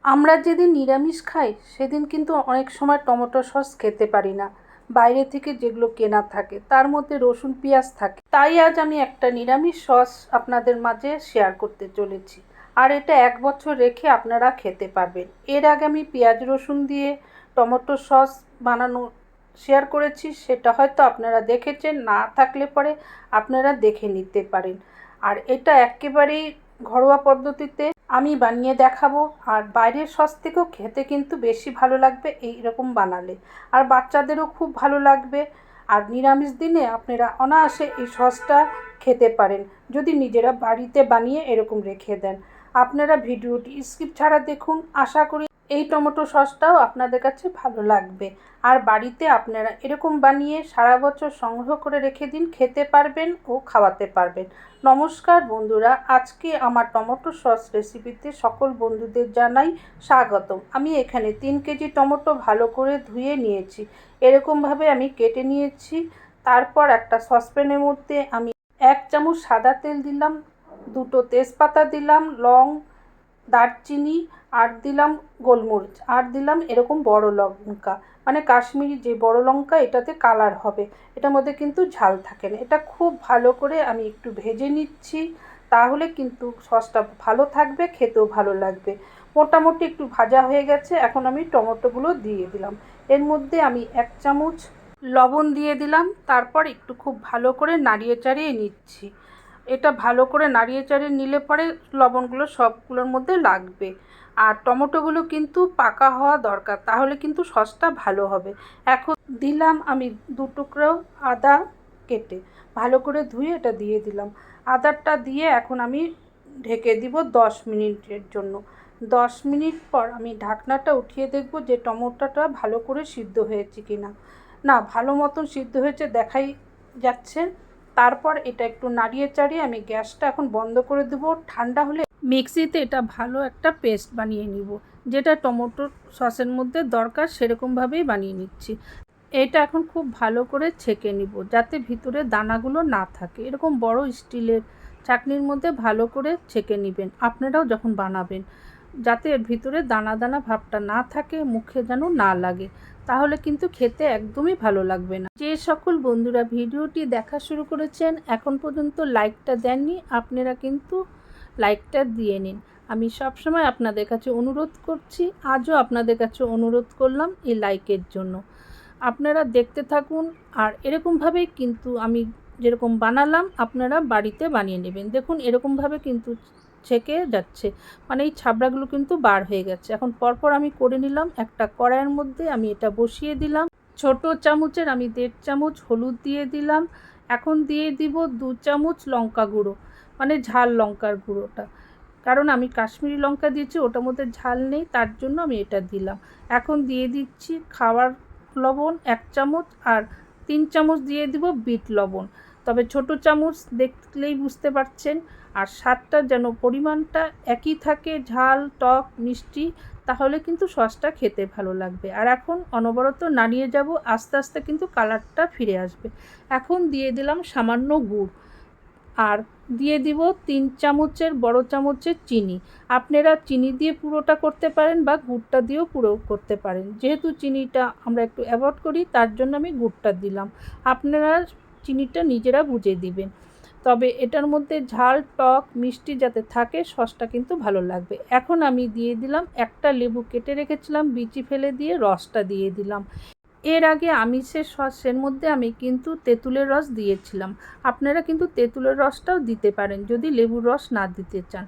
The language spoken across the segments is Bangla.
আমরা যেদিন নিরামিষ খাই সেদিন কিন্তু অনেক সময় টমেটো সস খেতে পারি না, বাইরে থেকে যেগুলো কেনা থাকে তার মধ্যে রসুন পেঁয়াজ থাকে। তাই আজ আমি একটা নিরামিষ সস আপনাদের মাঝে শেয়ার করতে চলেছি, আর এটা 1 বছর রেখে আপনারা খেতে পারবেন। এর আগে আমি পেঁয়াজ রসুন দিয়ে টমেটো সস বানানো শেয়ার করেছি, সেটা হয়তো আপনারা দেখেছেন, না থাকলে পরে আপনারা দেখে নিতে পারেন। আর এটা একেবারেই ঘরোয়া পদ্ধতিতে আমি বানিয়ে দেখাবো, আর বাইরের সস থেকেও খেতে কিন্তু বেশি ভালো লাগবে এই রকম বানালে, আর বাচ্চাদেরও খুব ভালো লাগবে। আর নিরামিষ দিনে আপনারা অনায়াসে এই সসটা খেতে পারেন যদি নিজেরা বাড়িতে বানিয়ে এরকম রেখে দেন। আপনারা ভিডিওটি স্কিপ ছাড়া দেখুন, আশা করি এই টমেটো সসটাও আপনাদের কাছে ভালো লাগবে। আর বাড়িতে আপনারা এরকম বানিয়ে সারা বছর সংগ্রহ করে রেখে দিন, খেতে পারবেন ও খাওয়াতে পারবেন। নমস্কার বন্ধুরা, আজকে আমার টমেটো সস রেসিপিতে সকল বন্ধুদের জানাই স্বাগতম। আমি এখানে 3 কেজি টমেটো ভালো করে ধুয়ে নিয়েছি, এরকমভাবে আমি কেটে নিয়েছি। তারপর একটা সসপ্যানের মধ্যে আমি 1 চামচ সাদা তেল দিলাম, 2টো তেজপাতা দিলাম, লং, দারচিনি, আর দিলাম গোলমরিচ, আর দিলাম এরকম বড় লঙ্কা, মানে কাশ্মীরি যে বড় লঙ্কা, এটাতে কালার হবে, এটার মধ্যে কিন্তু ঝাল থাকে না। এটা খুব ভালো করে আমি একটু ভেজে নিচ্ছি, তাহলে কিন্তু সসটা ভালো থাকবে, খেতেও ভালো লাগবে। মোটামুটি একটু ভাজা হয়ে গেছে, এখন আমি টমেটোগুলো দিয়ে দিলাম। এর মধ্যে আমি 1 চামচ লবণ দিয়ে দিলাম, তারপর একটু খুব ভালো করে নাড়িয়ে চাড়িয়ে নিচ্ছি। এটা ভালো করে নাড়িয়ে চাড়িয়ে নিলে পরে লবণগুলো সবগুলোর মধ্যে লাগবে। আর টমেটোগুলো কিন্তু পাকা হওয়া দরকার, তাহলে কিন্তু সসটা ভালো হবে। এখন দিলাম আমি 2 টুকরো আদা কেটে, ভালো করে ধুয়ে এটা দিয়ে দিলাম। আদাটা দিয়ে এখন আমি ঢেকে দিব 10 মিনিটের জন্য। 10 মিনিট পর আমি ঢাকনাটা উঠিয়ে দেখব যে টমেটোটা ভালো করে সিদ্ধ হয়েছে কিনা। না, ভালো মতন সিদ্ধ হয়েছে দেখাই যাচ্ছে। তারপর এটা একটু নাড়িয়ে চাড়িয়ে আমি গ্যাসটা এখন বন্ধ করে দেবো। ঠান্ডা হলে মিক্সিতে এটা ভালো একটা পেস্ট বানিয়ে নিব, যেটা টমেটোর সসের মধ্যে দরকার সেরকমভাবেই বানিয়ে নিচ্ছি। এটা এখন খুব ভালো করে ছেঁকে নিব, যাতে ভিতরে দানাগুলো না থাকে। এরকম বড় স্টিলের চাটনির মধ্যে ভালো করে ছেঁকে নেবেন আপনারাও যখন বানাবেন, যাতে এর ভিতরে দানা দানা ভাবটা না থাকে, মুখে যেন না লাগে, তাহলে কিন্তু খেতে একদমই ভালো লাগবে না। যে সকল বন্ধুরা ভিডিওটি দেখা শুরু করেছেন এখন পর্যন্ত লাইকটা দেননি, আপনারা কিন্তু লাইকটা দিয়ে নিন। আমি সবসময় আপনাদের কাছে অনুরোধ করছি, আজও আপনাদের কাছে অনুরোধ করলাম এই লাইকের জন্য। আপনারা দেখতে থাকুন, আর এরকমভাবেই কিন্তু আমি যেরকম বানালাম আপনারা বাড়িতে বানিয়ে নেবেন। দেখুন এরকমভাবে কিন্তু ছেঁকে যাচ্ছে, মানে এই ছাবড়াগুলো কিন্তু বার হয়ে গেছে। এখন পরপর আমি করে নিলাম। একটা কড়াইয়ের মধ্যে আমি এটা বসিয়ে দিলাম। ছোট চামচের আমি 1.5 চামচ হলুদ দিয়ে দিলাম। এখন দিয়ে দিব 2 চামচ লঙ্কা গুঁড়ো, মানে ঝাল লঙ্কার গুঁড়োটা, কারণ আমি কাশ্মীরি লঙ্কা দিয়েছি, ওটার মধ্যে ঝাল নেই, তার জন্য আমি এটা দিলাম। এখন দিয়ে দিচ্ছি খাবার লবণ 1 চামচ, আর 3 চামচ দিয়ে দিব বিট লবণ, তবে ছোট চামচ দেখলেই বুঝতে পারছেন। আর স্বাদটা যেন পরিমাণটা একই থাকে, ঝাল টক মিষ্টি, তাহলে কিন্তু সসটা খেতে ভালো লাগবে। আর এখন অনবরত নাড়িয়ে যাব, আস্তে আস্তে কিন্তু কালারটা ফিরে আসবে। এখন দিয়ে দিলাম সামান্য গুড়, আর দিয়ে দিব 3 চামচের বড় চামচের চিনি। আপনারা চিনি দিয়ে পুরোটা করতে পারেন বা গুড়টা দিয়েও পুরো করতে পারেন। যেহেতু চিনিটা আমরা একটু অ্যাভয়েড করি, তার জন্য আমি গুড়টা দিলাম। আপনারা চিনিটা নিজেরা বুঝে দিবেন, তবে এটার মধ্যে ঝাল টক মিষ্টি যাতে থাকে, সসটা কিন্তু ভালো লাগবে। এখন আমি দিয়ে দিলাম একটা লেবু কেটে রেখেছিলাম, বিচি ফেলে দিয়ে রসটা দিয়ে দিলাম। এর আগে আমিষের সসের মধ্যে আমি কিন্তু তেঁতুলের রস দিয়েছিলাম, আপনারা কিন্তু তেঁতুলের রসটাও দিতে পারেন যদি লেবুর রস না দিতে চান।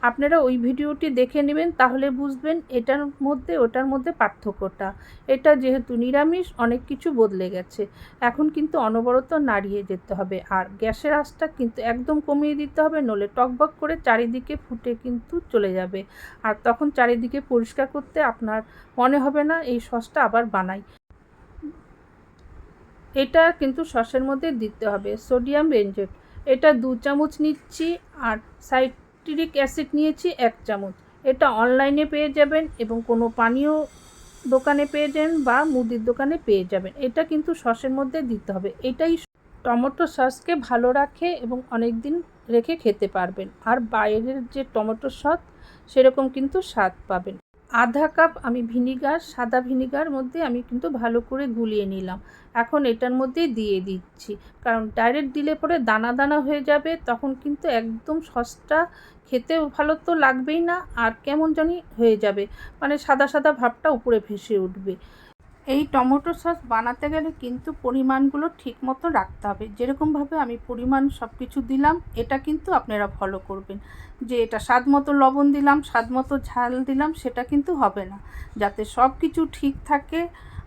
আপনারা ওই ভিডিওটি দেখে নেবেন, তাহলে বুঝবেন এটার মধ্যে ওটার মধ্যে পার্থক্যটা। এটা যেহেতু নিরামিষ, অনেক কিছু বদলে গেছে। এখন কিন্তু অনবরত নাড়িয়ে যেতে হবে, আর গ্যাসের আঁচটা কিন্তু একদম কমিয়ে দিতে হবে, নলে টকবক করে চারিদিকে ফুটে কিন্তু চলে যাবে, আর তখন চারিদিকে পরিষ্কার করতে আপনার মনে হবে না এই সসটা আবার বানাই। এটা কিন্তু সসের মধ্যে দিতে হবে সোডিয়াম বেনজোয়েট, এটা 2 চামচ নিচ্ছি, আর সাইট্রিক অ্যাসিড নিয়েছি 1 চামচ। এটা অনলাইনে পেয়ে যাবেন এবং কোনো পানীয় দোকানে পেয়ে যাবেন বা মুদির দোকানে পেয়ে যাবেন। এটা কিন্তু সসের মধ্যে দিতে হবে, এটাই টমেটো সসকে ভালো রাখে এবং অনেক দিন রেখে খেতে পারবেন, আর বাইরের যে টমেটো সস সেরকম কিন্তু স্বাদ পাবেন। আধা কাপ আমি ভিনিগার, সাদা ভিনিগার মধ্যে আমি কিন্তু ভালো করে গুলিয়ে নিলাম। এখন এটার মধ্যেই দিয়ে দিচ্ছি, কারণ ডাইরেক্ট দিলে পরে দানা দানা হয়ে যাবে, তখন কিন্তু একদম সসটা খেতেও ভালো তো লাগবেই না, আর কেমন জানি হয়ে যাবে, মানে সাদা সাদা ভাবটা উপরে ভেসে উঠবে। এই টমেটো সস বানাতে গেলে কিন্তু পরিমাণগুলো ঠিক মতো রাখতে হবে। যেরকমভাবে আমি পরিমাণ সব কিছু দিলাম, এটা কিন্তু আপনারা ফলো করবেন। যে এটা স্বাদ মতো লবণ দিলাম, স্বাদ মতো ঝাল দিলাম, সেটা কিন্তু হবে না। যাতে সব কিছু ঠিক থাকে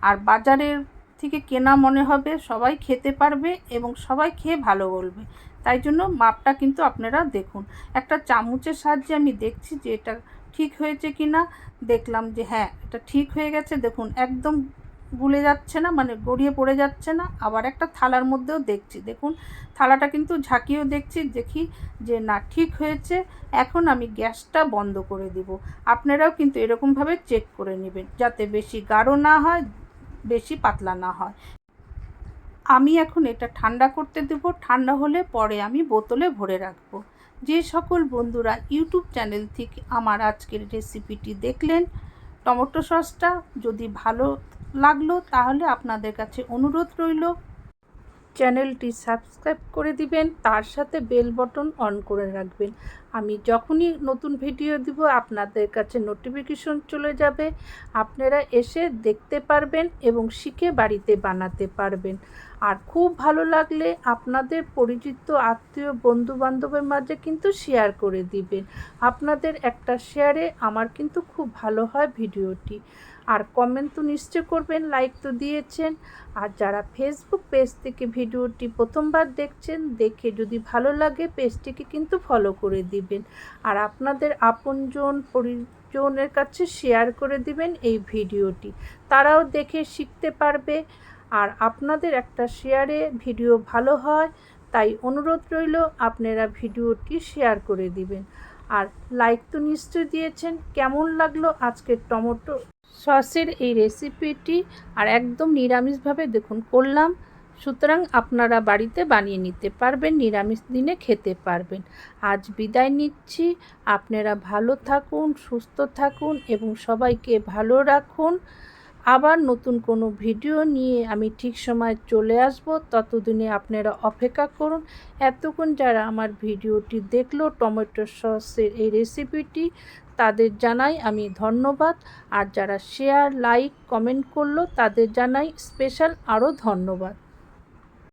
আর বাজারের থেকে কেনা মনে হবে, সবাই খেতে পারবে এবং সবাই খেয়ে ভালো বলবে। তাই জন্য মাপটা কিন্তু আপনারা দেখুন। একটা চামচের সাহায্যে আমি দেখছি যে এটা ঠিক হয়েছে কি না। দেখলাম যে হ্যাঁ, এটা ঠিক হয়ে গেছে। দেখুন একদম গুলে যাচ্ছে না, মানে গড়িয়ে পড়ে যাচ্ছে না। আবার একটা থালার মধ্যেও দেখছি, দেখুন থালাটা কিন্তু ঝাঁকিয়েও দেখি যে না, ঠিক হয়েছে। এখন আমি গ্যাসটা বন্ধ করে দিব। আপনারাও কিন্তু এরকমভাবে চেক করে নেবেন, যাতে বেশি গাঢ় না হয়, বেশি পাতলা না হয়। আমি এখন এটা ঠান্ডা করতে দেব। ঠান্ডা হলে পরে আমি বোতলে ভরে রাখবো। যে সকল বন্ধুরা ইউটিউব চ্যানেল থেকে আমার আজকের রেসিপিটি দেখলেন, টমেটো সসটা যদি ভালো লাগলো, তাহলে আপনাদের কাছে অনুরোধ রইল চ্যানেলটি সাবস্ক্রাইব করে দিবেন, তার সাথে বেল বটন অন করে রাখবেন। আমি যখনই নতুন ভিডিও দিব আপনাদের কাছে নোটিফিকেশন চলে যাবে। আপনারা এসে দেখতে পারবেন এবং শিখে বাড়িতে বানাতে পারবেন। আর খুব ভালো লাগলে আপনাদের পরিচিত আত্মীয় বন্ধু বান্ধবের মাঝে কিন্তু শেয়ার করে দিবেন। আপনাদের একটা শেয়ারে আমার কিন্তু খুব ভালো হয় ভিডিওটি। আর কমেন্ট তো নিশ্চয় করবেন, লাইক তো দিয়েছেন। আর যারা ফেসবুক পেজ থেকে ভিডিওটি প্রথমবার দেখছেন, দেখে যদি ভালো লাগে পেজটিকে কিন্তু ফলো করে দিবেন। আর আপনাদের আপনজন পরিজনের কাছে শেয়ার করে দিবেন এই ভিডিওটি, তারাও দেখে শিখতে পারবে। আর আপনাদের একটা শেয়ারে ভিডিও ভালো হয়, তাই অনুরোধ রইল আপনারা ভিডিওটি শেয়ার করে দিবেন। আর লাইক তো নিশ্চয় দিয়েছেন। কেমন লাগলো আজকের টমেটো সসের এই রেসিপিটি? আর একদম নিরামিষভাবে দেখুন করলাম, সুতরাং আপনারা বাড়িতে বানিয়ে নিতে পারবেন, নিরামিষ দিনে খেতে পারবেন। আজ বিদায় নিচ্ছি। আপনারা ভালো থাকুন, সুস্থ থাকুন এবং সবাইকে ভালো রাখুন। আবার নতুন কোনো ভিডিও নিয়ে আমি ঠিক সময় চলে আসব, ততদিনে আপনারা অপেক্ষা করুন। এতক্ষণ যারা আমার ভিডিওটি দেখলো টমেটো সসের এই রেসিপিটি, তাদের জানাই আমি ধন্যবাদ। আর যারা শেয়ার, লাইক, কমেন্ট করলো, তাদের জানাই স্পেশাল আরও ধন্যবাদ।